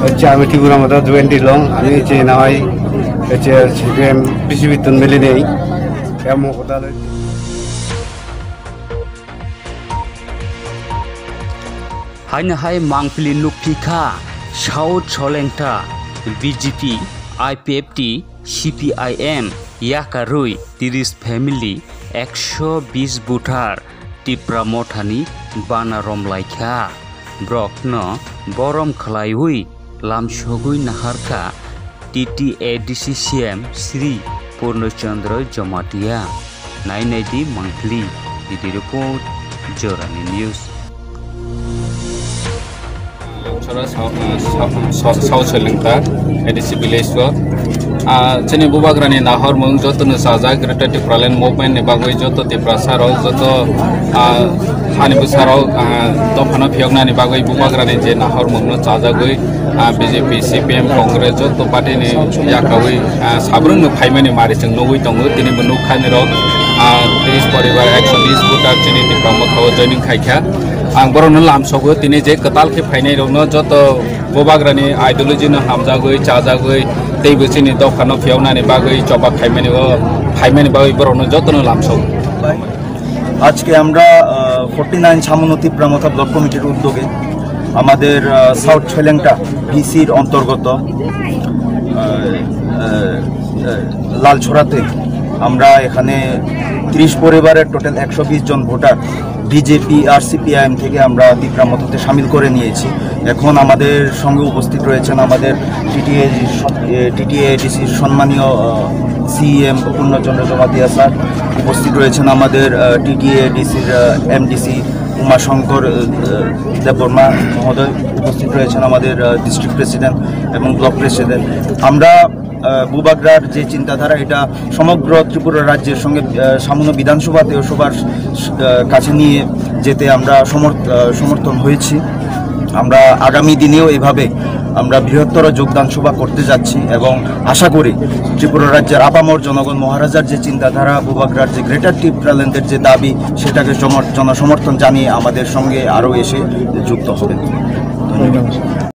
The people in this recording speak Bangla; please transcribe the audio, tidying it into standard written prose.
হচ্ছে আমি ত্রিপুরা মতো জয়েন্ট দিলাম আমি হচ্ছে নামাই হচ্ছে সিপিএম পৃথিবীর মেলে নেই এমন কথা হাইনাহাই মাংপলি নুকফিখা সাউথ সলেংটা বিজেপি আইপিএফটি সিপিআইএম ইয়াকাरुই 30 ফ্যামিলি 120 বুথার টিপ্রা मथानि बाना रमलाइखा ब्रकन बरम खलाइहुई लामसगुई नाहारका टीटीएडीसी सीएम श्री पूर्णचंद्र जमातिया नाइनाइदि मांगली दिदि रिपोर्ट जोरानी न्यूज साउथ सलेंटा एडीसी विलेज चेनी बुबाग्रानी नाहर मंग जो साजा ग्रेटर टिप्रालैंड मुवमेंट ने बागै जो टिप्रासाराव जो हानिबुसाराव दफाना फियगनानि बागै बुबाग्रानी जे नाहर मंग चाजागै बीजेपी सीपीएम कांग्रेस जो पार्टी ने याकावै साब्रंग फाइमानि मारिजों नगै दङ दिनै नुखानिराव 30 परिवार 120 बुटार चेनी टिप्रा मथाव जयनिं खायखा आं बरनो लामसगो दिनै जे कतालखे फाइनाय रनो जत बुबाग्रानी आइडियोलॉजी न हामजागै चाजागै दैबोसिनी दखान फियावनानि बागै चबा फाइमानि बागै बरनो जतनो लामसगो আজকে আমরা 49 ছামুনতি প্রামথা ব্লক কমিটির উদ্যোগে আমাদের সাউথ সলেংটা ভিসির অন্তর্গত লালছড়াতে আমরা এখানে 30 পরিবারের টোটাল 120 জন ভোটার বিজেপি আর সিপিআইএম থেকে আমরা টিপ্রামথতে শামিল করে নিয়েছি। এখন আমাদের সঙ্গে উপস্থিত রয়েছেন আমাদের টিটিএডিসির সম্মানীয় সিএম পূর্ণচন্দ্র জমাতিয়া স্যার, উপস্থিত রয়েছেন আমাদের টিটিএডিসির এমডিসি উমাশঙ্কর দেববর্মা মহোদয়, উপস্থিত রয়েছেন আমাদের ডিস্ট্রিক্ট প্রেসিডেন্ট এবং ব্লক প্রেসিডেন্ট। আমরা বুবাগ্রার যে চিন্তাধারা এটা সমগ্র ত্রিপুরা রাজ্যের সঙ্গে সামান্য বিধানসভাতেও সবার কাছে নিয়ে যেতে আমরা সমর্থন হয়েছি। আমরা আগামী দিনেও এভাবে আমরা বৃহত্তর যোগদান সভা করতে যাচ্ছি এবং আশা করি ত্রিপুরা রাজ্যের আপামর জনগণ মহারাজার যে চিন্তাধারা, বুবাগ্রার যে গ্রেটার টিপ্রাল্যান্ডের যে দাবি সেটাকে জনসমর্থন জানিয়ে আমাদের সঙ্গে আরও এসে যুক্ত হবেন। ধন্যবাদ।